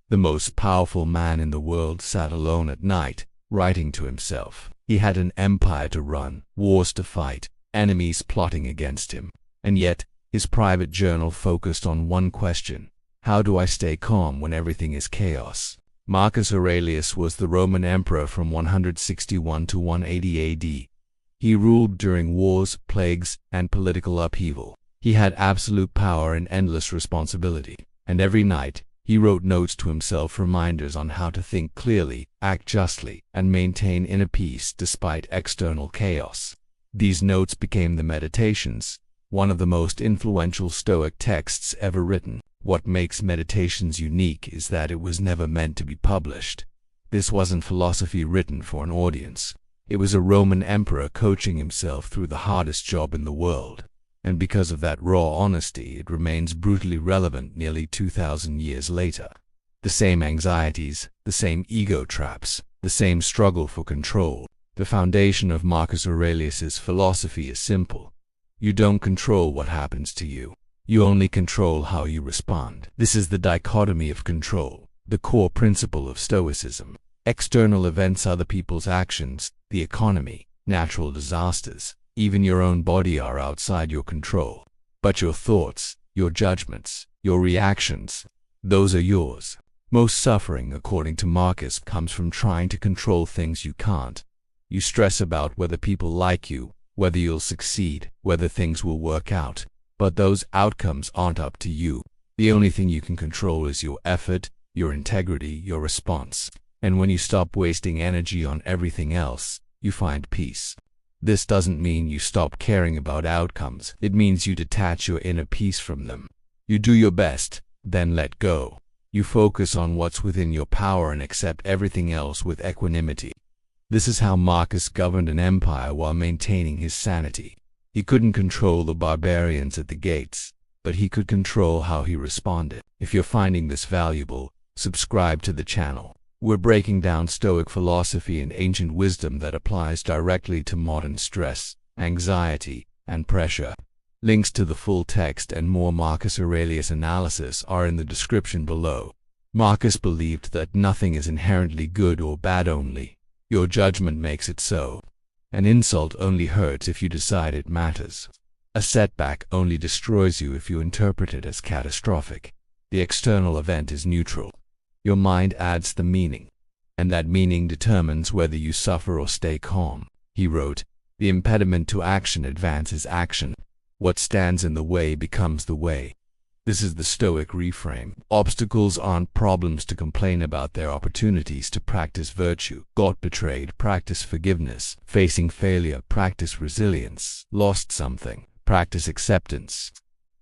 The most powerful man in the world sat alone at night, writing to himself. He had an empire to run, wars to fight, enemies plotting against him. And yet, his private journal focused on one question: how do I stay calm when everything is chaos? Marcus Aurelius was the Roman emperor from 161 to 180 AD. He ruled during wars, plagues, and political upheaval. He had absolute power and endless responsibility. And every night, he wrote notes to himself, reminders on how to think clearly, act justly, and maintain inner peace despite external chaos. These notes became the Meditations, one of the most influential Stoic texts ever written. What makes Meditations unique is that it was never meant to be published. This wasn't philosophy written for an audience. It was a Roman emperor coaching himself through the hardest job in the world. And because of that raw honesty, it remains brutally relevant nearly 2,000 years later. The same anxieties, the same ego traps, the same struggle for control. The foundation of Marcus Aurelius's philosophy is simple. You don't control what happens to you. You only control how you respond. This is the dichotomy of control, the core principle of Stoicism. External events, other people's actions, the economy, natural disasters, even your own body are outside your control. But your thoughts, your judgments, your reactions, those are yours. Most suffering, according to Marcus, comes from trying to control things you can't. You stress about whether people like you, whether you'll succeed, whether things will work out. But those outcomes aren't up to you. The only thing you can control is your effort, your integrity, your response. And when you stop wasting energy on everything else, you find peace. This doesn't mean you stop caring about outcomes. It means you detach your inner peace from them. You do your best, then let go. You focus on what's within your power and accept everything else with equanimity. This is how Marcus governed an empire while maintaining his sanity. He couldn't control the barbarians at the gates, but he could control how he responded. If you're finding this valuable, subscribe to the channel. We're breaking down Stoic philosophy and ancient wisdom that applies directly to modern stress, anxiety, and pressure. Links to the full text and more Marcus Aurelius analysis are in the description below. Marcus believed that nothing is inherently good or bad, only your judgment makes it so. An insult only hurts if you decide it matters. A setback only destroys you if you interpret it as catastrophic. The external event is neutral. Your mind adds the meaning, and that meaning determines whether you suffer or stay calm. He wrote, "The impediment to action advances action. What stands in the way becomes the way." This is the Stoic reframe. Obstacles aren't problems to complain about, they're opportunities to practice virtue. Got betrayed, practice forgiveness. Facing failure, practice resilience. Lost something, practice acceptance.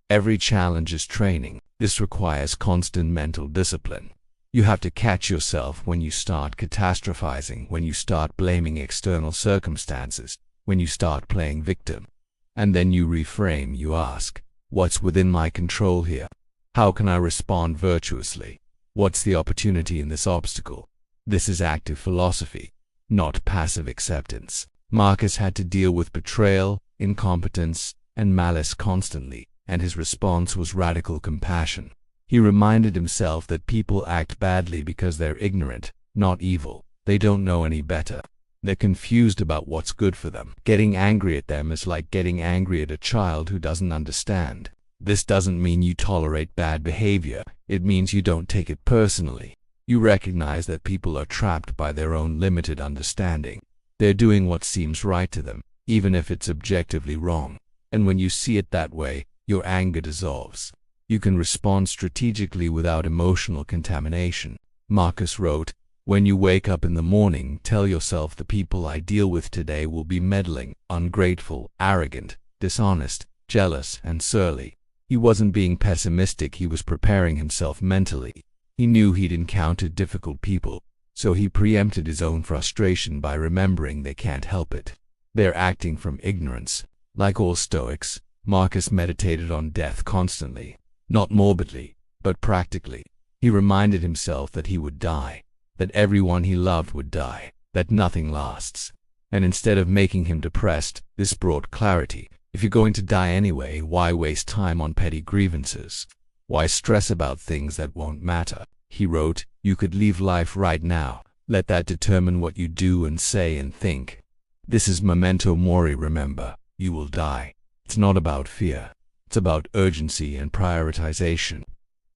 Every challenge is training. This requires constant mental discipline. You have to catch yourself when you start catastrophizing, when you start blaming external circumstances, when you start playing victim. And then you reframe. You ask, what's within my control here? How can I respond virtuously? What's the opportunity in this obstacle? This is active philosophy, not passive acceptance. Marcus had to deal with betrayal, incompetence, and malice constantly, and his response was radical compassion. He reminded himself that people act badly because they're ignorant, not evil. They don't know any better. They're confused about what's good for them. Getting angry at them is like getting angry at a child who doesn't understand. This doesn't mean you tolerate bad behavior. It means you don't take it personally. You recognize that people are trapped by their own limited understanding. They're doing what seems right to them, even if it's objectively wrong. And when you see it that way, your anger dissolves. You can respond strategically without emotional contamination. Marcus wrote, "When you wake up in the morning, tell yourself the people I deal with today will be meddling, ungrateful, arrogant, dishonest, jealous, and surly." He wasn't being pessimistic, he was preparing himself mentally. He knew he'd encountered difficult people, so he preempted his own frustration by remembering they can't help it. They're acting from ignorance. Like all Stoics, Marcus meditated on death constantly. Not morbidly, but practically. He reminded himself that he would die, that everyone he loved would die, that nothing lasts. And instead of making him depressed, this brought clarity. If you're going to die anyway, why waste time on petty grievances? Why stress about things that won't matter? He wrote, You could leave life right now. Let that determine what you do and say and think. This is Memento Mori, remember, you will die. It's not about fear. It's about urgency and prioritization.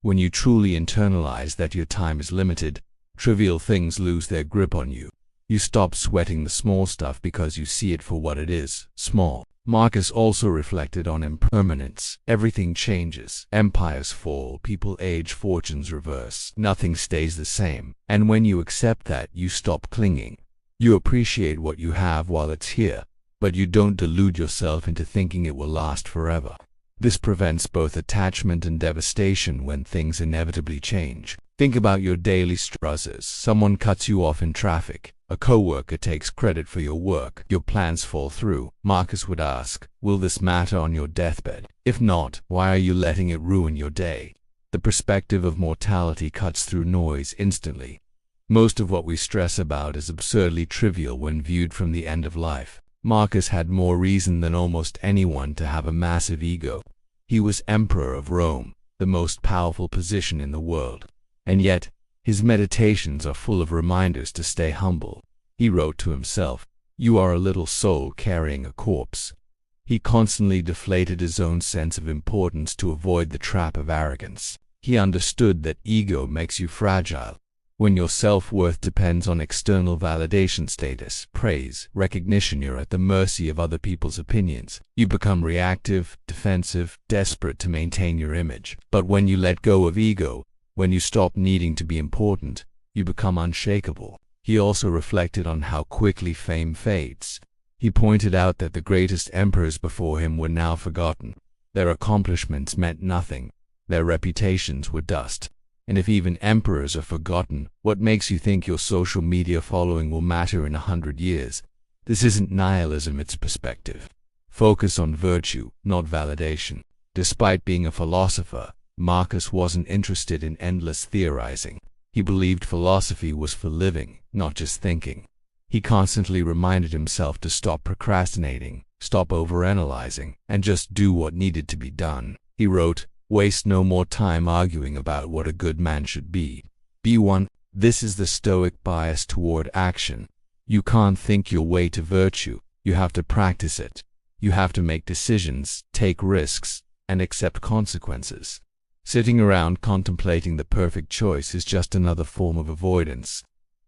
When you truly internalize that your time is limited, trivial things lose their grip on you. You stop sweating the small stuff because you see it for what it is, small. Marcus also reflected on impermanence. Everything changes. Empires fall, people age, fortunes reverse. Nothing stays the same. And when you accept that, you stop clinging. You appreciate what you have while it's here, but you don't delude yourself into thinking it will last forever. This prevents both attachment and devastation when things inevitably change. Think about your daily stresses. Someone cuts you off in traffic. A coworker takes credit for your work. Your plans fall through. Marcus would ask, will this matter on your deathbed? If not, why are you letting it ruin your day? The perspective of mortality cuts through noise instantly. Most of what we stress about is absurdly trivial when viewed from the end of life. Marcus had more reason than almost anyone to have a massive ego. He was Emperor of Rome, the most powerful position in the world. And yet, his meditations are full of reminders to stay humble. He wrote to himself, "You are a little soul carrying a corpse." He constantly deflated his own sense of importance to avoid the trap of arrogance. He understood that ego makes you fragile. When your self-worth depends on external validation, status, praise, recognition, you're at the mercy of other people's opinions. You become reactive, defensive, desperate to maintain your image. But when you let go of ego, when you stop needing to be important, you become unshakable. He also reflected on how quickly fame fades. He pointed out that the greatest emperors before him were now forgotten. Their accomplishments meant nothing. Their reputations were dust. And if even emperors are forgotten, what makes you think your social media following will matter in 100 years? This isn't nihilism, it's perspective. Focus on virtue, not validation. Despite being a philosopher, Marcus wasn't interested in endless theorizing. He believed philosophy was for living, not just thinking. He constantly reminded himself to stop procrastinating, stop overanalyzing, and just do what needed to be done. He wrote, "Waste no more time arguing about what a good man should be. Be one." This is the Stoic bias toward action. You can't think your way to virtue. You have to practice it. You have to make decisions, take risks, and accept consequences. Sitting around contemplating the perfect choice is just another form of avoidance.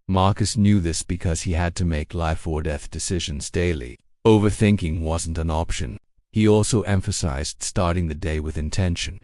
Marcus knew this because he had to make life or death decisions daily. Overthinking wasn't an option. He also emphasized starting the day with intention.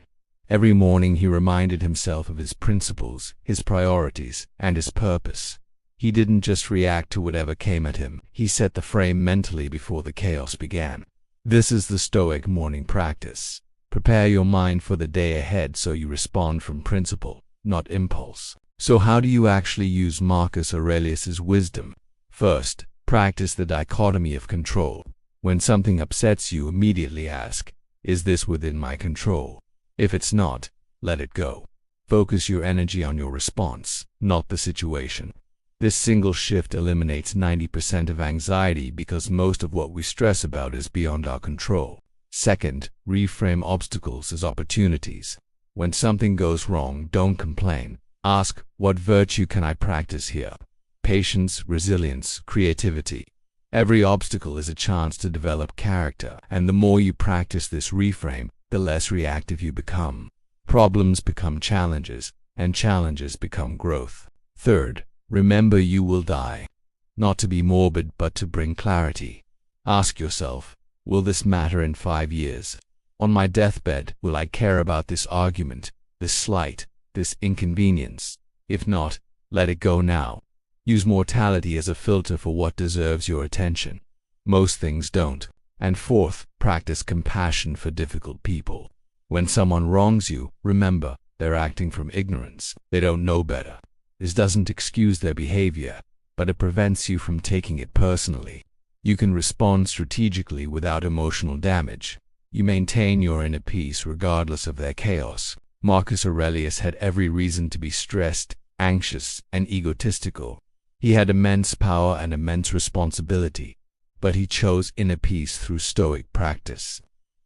Every morning he reminded himself of his principles, his priorities, and his purpose. He didn't just react to whatever came at him. He set the frame mentally before the chaos began. This is the Stoic morning practice. Prepare your mind for the day ahead so you respond from principle, not impulse. So how do you actually use Marcus Aurelius's wisdom? First, practice the dichotomy of control. When something upsets you, immediately ask, is this within my control? If it's not, let it go. Focus your energy on your response, not the situation. This single shift eliminates 90% of anxiety because most of what we stress about is beyond our control. Second, reframe obstacles as opportunities. When something goes wrong, don't complain. Ask, what virtue can I practice here? Patience, resilience, creativity. Every obstacle is a chance to develop character, and the more you practice this reframe, the less reactive you become. Problems become challenges, and challenges become growth. Third, remember you will die. Not to be morbid, but to bring clarity. Ask yourself, will this matter in 5 years? On my deathbed, will I care about this argument, this slight, this inconvenience? If not, let it go now. Use mortality as a filter for what deserves your attention. Most things don't. And fourth, practice compassion for difficult people. When someone wrongs you, remember, they're acting from ignorance. They don't know better. This doesn't excuse their behavior, but it prevents you from taking it personally. You can respond strategically without emotional damage. You maintain your inner peace regardless of their chaos. Marcus Aurelius had every reason to be stressed, anxious, and egotistical. He had immense power and immense responsibility, but he chose inner peace through Stoic practice.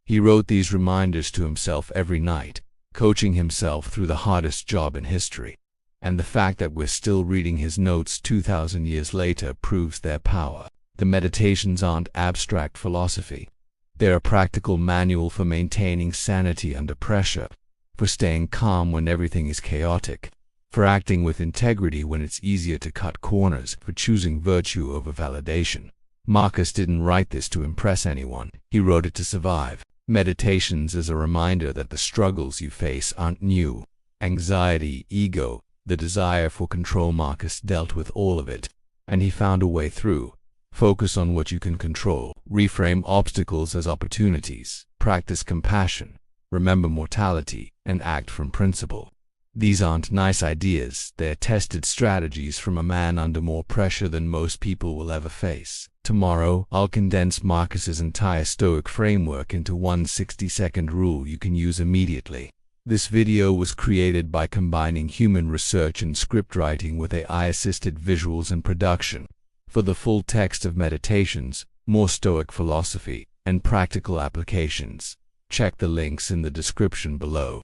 He wrote these reminders to himself every night, coaching himself through the hardest job in history. And the fact that we're still reading his notes 2,000 years later proves their power. The meditations aren't abstract philosophy. They're a practical manual for maintaining sanity under pressure, for staying calm when everything is chaotic, for acting with integrity when it's easier to cut corners, for choosing virtue over validation. Marcus didn't write this to impress anyone. He wrote it to survive. Meditations is a reminder that the struggles you face aren't new. Anxiety, ego, the desire for control. Marcus dealt with all of it, and he found a way through. Focus on what you can control. Reframe obstacles as opportunities. Practice compassion. Remember mortality, and act from principle. These aren't nice ideas. They're tested strategies from a man under more pressure than most people will ever face. Tomorrow, I'll condense Marcus's entire Stoic framework into one 60-second rule you can use immediately. This video was created by combining human research and script writing with AI-assisted visuals and production. For the full text of meditations, more Stoic philosophy, and practical applications, check the links in the description below.